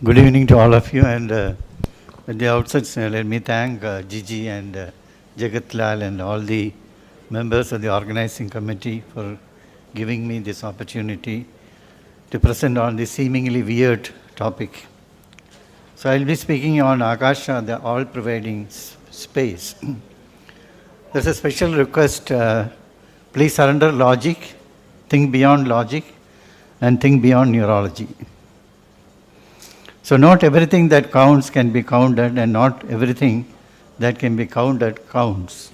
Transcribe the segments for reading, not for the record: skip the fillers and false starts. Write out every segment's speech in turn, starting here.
Good evening to all of you, and at the outset, let me thank Gigi and Jagat Lal and all the members of the organizing committee for giving me this opportunity to present on this seemingly weird topic. So I'll be speaking on Akasha, the all-pervading space. There's a special request, please surrender logic, think beyond logic, and think beyond neurology. So not everything that counts can be counted, and not everything that can be counted counts.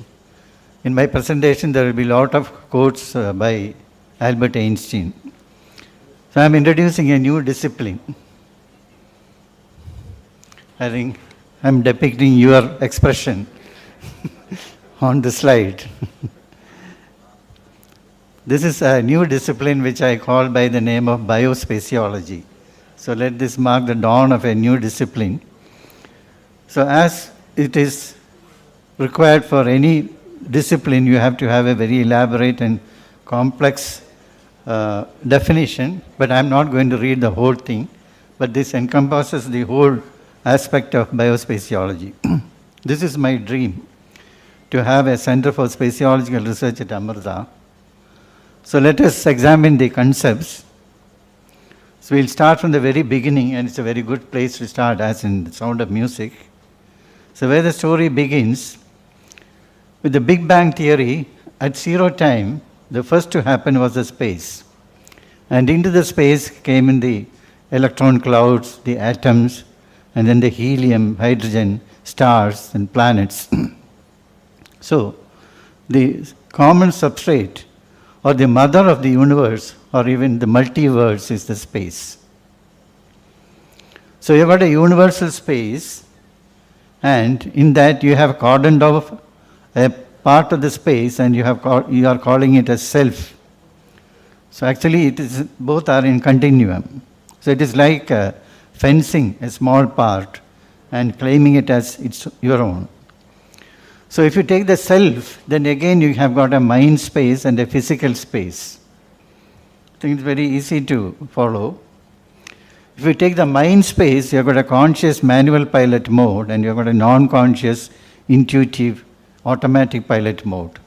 In my presentation, there will be a lot of quotes by Albert Einstein. So I'm introducing a new discipline. I think I'm depicting your expression on the slide. This is a new discipline which I call by the name of biospatiology. So let this mark the dawn of a new discipline. So as it is required for any discipline, you have to have a very elaborate and complex definition, but I'm not going to read the whole thing, but this encompasses the whole aspect of biospatiology. This is my dream, to have a Center for Spatiological Research at Amrita. So let us examine the concepts. So we'll start from the very beginning, and it's a very good place to start, as in the Sound of Music. So where the story begins, with the Big Bang Theory, at zero time, the first to happen was the space. And into the space came in the electron clouds, the atoms, and then the helium, hydrogen, stars, and planets. So the common substrate, or the mother of the universe, or even the multiverse, is the space. So you've got a universal space, and in that you have cordoned off a part of the space, and you are calling it as self. So actually it is, both are in continuum. So it is like fencing a small part and claiming it as it's your own. So if you take the self, then again you have got a mind space and a physical space. I think it's very easy to follow. If you take the mind space, you've got a conscious manual pilot mode, and you've got a non-conscious, intuitive, automatic pilot mode.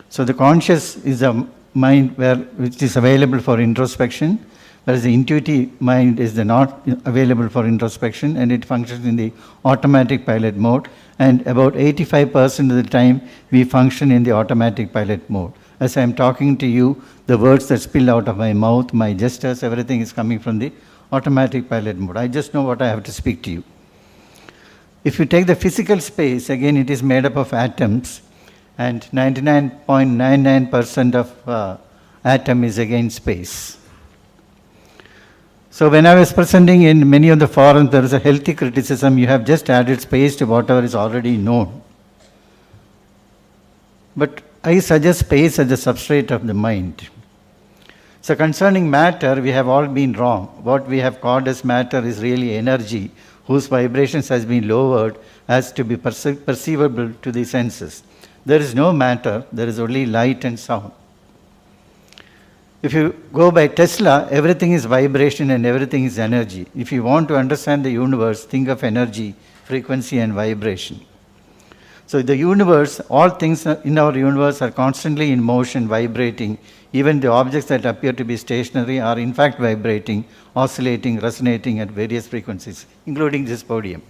So the conscious is a mind which is available for introspection, whereas the intuitive mind is not available for introspection, and it functions in the automatic pilot mode. And about 85% of the time, we function in the automatic pilot mode. As I'm talking to you, the words that spill out of my mouth, my gestures, everything is coming from the automatic pilot mode. I just know what I have to speak to you. If you take the physical space, again, it is made up of atoms, and 99.99% of atom is again space. So when I was presenting in many of the forums, there is a healthy criticism. You have just added space to whatever is already known. But I suggest space as the substrate of the mind. So concerning matter, we have all been wrong. What we have called as matter is really energy, whose vibrations has been lowered as to be perceivable to the senses. There is no matter, there is only light and sound. If you go by Tesla, everything is vibration and everything is energy. If you want to understand the universe, think of energy, frequency, and vibration. So the universe, all things in our universe are constantly in motion, vibrating. Even the objects that appear to be stationary are in fact vibrating, oscillating, resonating at various frequencies, including this podium.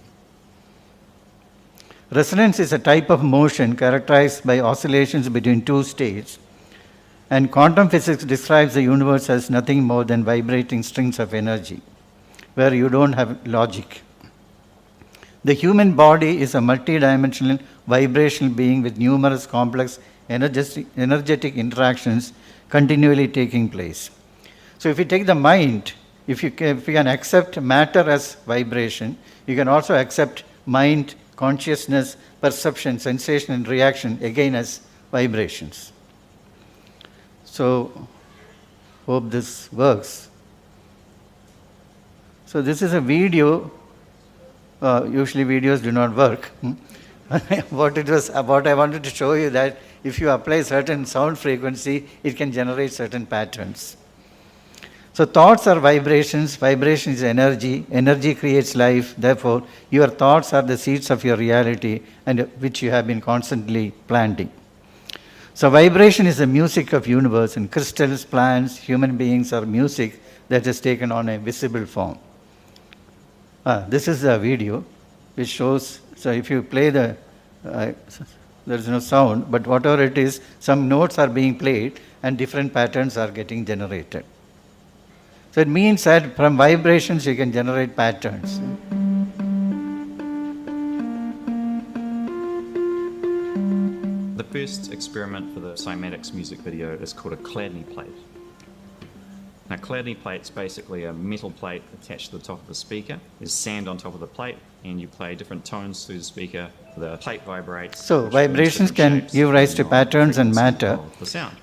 Resonance is a type of motion characterized by oscillations between two states. And quantum physics describes the universe as nothing more than vibrating strings of energy, where you don't have logic. The human body is a multidimensional vibrational being with numerous complex energetic interactions continually taking place. So if you take the mind, if you can accept matter as vibration, you can also accept mind, consciousness, perception, sensation, and reaction again as vibrations. So hope this works. So this is a video. Usually videos do not work. What I wanted to show you that if you apply certain sound frequency, it can generate certain patterns. So thoughts are vibrations, vibration is energy, energy creates life, therefore your thoughts are the seeds of your reality and which you have been constantly planting. So vibration is the music of universe, and crystals, plants, human beings are music that is taken on a visible form. This is a video which shows, so if you play there is no sound, but whatever it is, some notes are being played and different patterns are getting generated. So it means that from vibrations you can generate patterns. The first experiment for the cymatics music video is called a Chladni plate. Now, Chladni plate's basically a metal plate attached to the top of the speaker. There's sand on top of the plate, and you play different tones through the speaker. The plate vibrates. So vibrations can give rise to patterns and matter.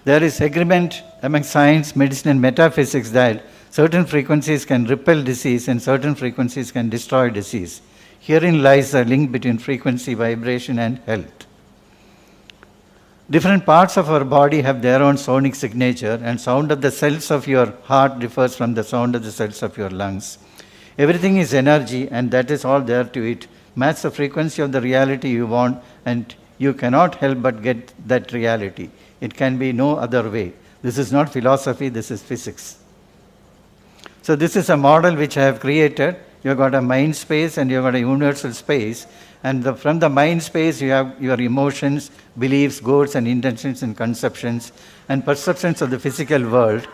There is agreement among science, medicine, and metaphysics that certain frequencies can repel disease and certain frequencies can destroy disease. Herein lies the link between frequency, vibration, and health. Different parts of our body have their own sonic signature, and sound of the cells of your heart differs from the sound of the cells of your lungs. Everything is energy, and that is all there to it. Match the frequency of the reality you want, and you cannot help but get that reality. It can be no other way. This is not philosophy, this is physics. So this is a model which I have created. You've got a mind space and you've got a universal space. And from the mind space, you have your emotions, beliefs, goals, and intentions and conceptions and perceptions of the physical world.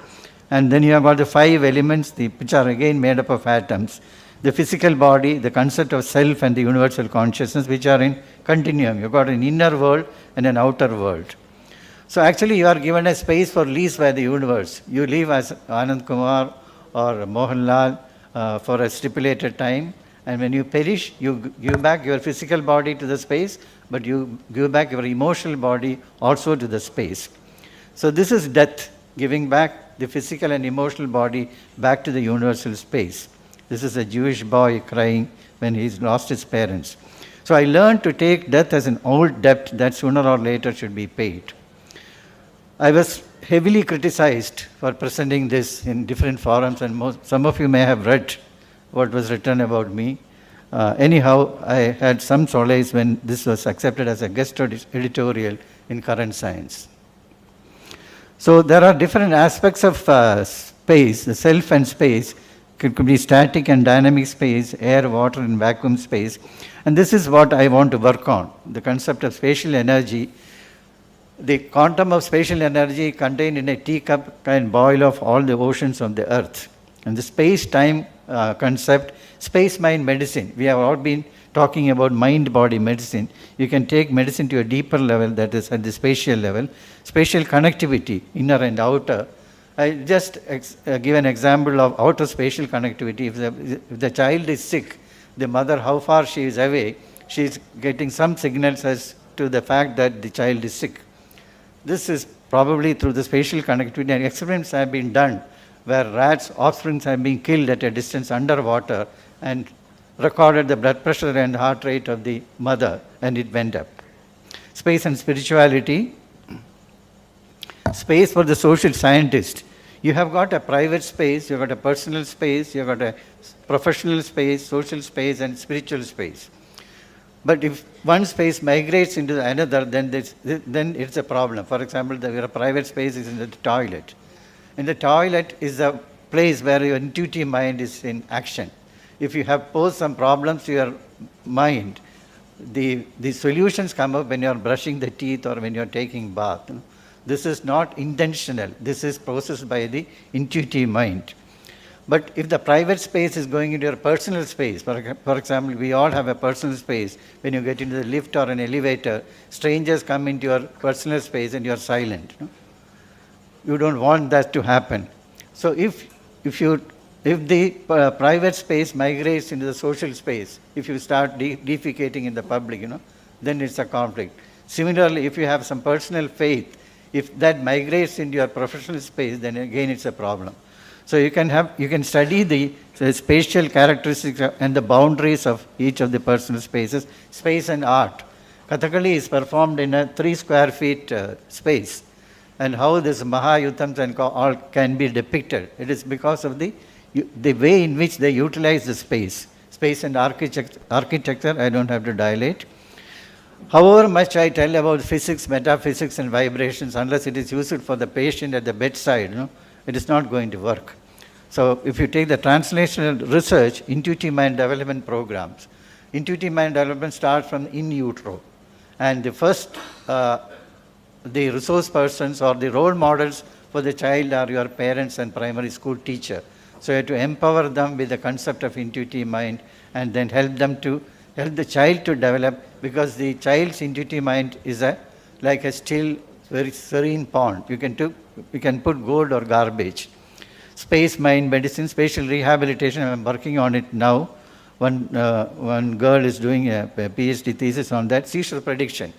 And then you have got the 5 elements, which are again made up of atoms. The physical body, the concept of self, and the universal consciousness, which are in continuum. You've got an inner world and an outer world. So actually, you are given a space for lease by the universe. You live as Anand Kumar or Mohanlal for a stipulated time. And when you perish, you give back your physical body to the space, but you give back your emotional body also to the space. So this is death, giving back the physical and emotional body back to the universal space. This is a Jewish boy crying when he's lost his parents. So I learned to take death as an old debt that sooner or later should be paid. I was heavily criticized for presenting this in different forums, and some of you may have read what was written about me. Anyhow, I had some solace when this was accepted as a guest editorial in Current Science. So there are different aspects of space, the self and space. It could be static and dynamic space, air, water, and vacuum space. And this is what I want to work on, the concept of spatial energy. The quantum of spatial energy contained in a teacup can boil off all the oceans of the earth. And the space-time concept, space-mind medicine, we have all been talking about mind-body medicine. You can take medicine to a deeper level, that is at the spatial level. Spatial connectivity, inner and outer. I just give an example of outer spatial connectivity. If the child is sick, the mother, how far she is away, she is getting some signals as to the fact that the child is sick. This is probably through the spatial connectivity, and experiments have been done where rats' offspring have been killed at a distance underwater and recorded the blood pressure and heart rate of the mother, and it went up. Space and spirituality. Space for the social scientist. You have got a private space, you have got a personal space, you have got a professional space, social space, and spiritual space. But if one space migrates into another, then it's a problem. For example, your private space is in the toilet. In the toilet is a place where your intuitive mind is in action. If you have posed some problems to your mind, the solutions come up when you are brushing the teeth or when you are taking bath. This is not intentional. This is processed by the intuitive mind. But if the private space is going into your personal space, for example, we all have a personal space. When you get into the lift or an elevator, strangers come into your personal space and you are silent. You don't want that to happen. So if the private space migrates into the social space, if you start defecating in the public, then it's a conflict. Similarly, if you have some personal faith, if that migrates into your professional space, then again it's a problem. So you can study the spatial characteristics and the boundaries of each of the personal spaces. Space and art. Kathakali is performed in a 3 square feet space. and how this Mahayuthams and all can be depicted. It is because of the way in which they utilize the space. Space and architecture, I don't have to dilate. However much I tell about physics, metaphysics and vibrations, unless it is useful for the patient at the bedside, it is not going to work. So if you take the translational research, intuitive mind development programs, intuitive mind development starts from in utero. And the first, the resource persons or the role models for the child are your parents and primary school teacher. So you have to empower them with the concept of intuitive mind and then help the child to develop, because the child's intuitive mind is like a still, very serene pond. You can put gold or garbage. Space mind medicine, spatial rehabilitation, I'm working on it now. One girl is doing a PhD thesis on that, seizure prediction.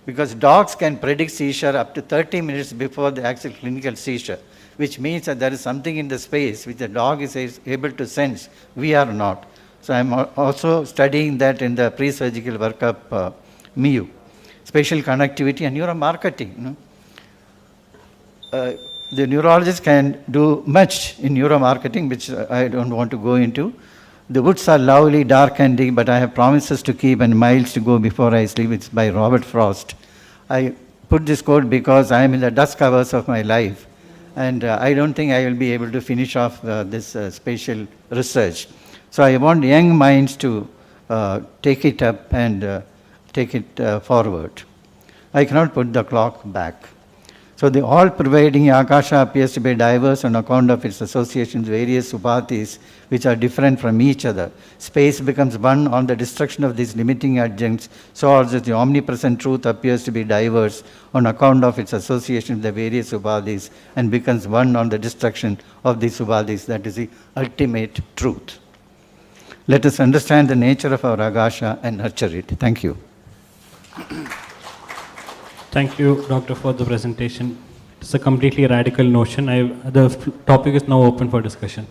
Because dogs can predict seizure up to 30 minutes before the actual clinical seizure, which means that there is something in the space which the dog is able to sense. We are not. So I'm also studying that in the pre-surgical workup, MIU, spatial connectivity and neuromarketing. The neurologist can do much in neuromarketing, which I don't want to go into. The woods are lovely, dark and deep, but I have promises to keep and miles to go before I sleep. It's by Robert Frost. I put this quote because I am in the dust hours of my life, and I don't think I will be able to finish off this spatial research. So I want young minds to take it up and take it forward. I cannot put the clock back. So the all-pervading Akasha appears to be diverse on account of its associations, various upathis, which are different from each other. Space becomes one on the destruction of these limiting adjuncts, so also the omnipresent truth appears to be diverse on account of its association with the various upathis and becomes one on the destruction of these upathis. That is the ultimate truth. Let us understand the nature of our Akasha and nurture it. Thank you. Thank you, Doctor, for the presentation. It's a completely radical notion. The topic is now open for discussion.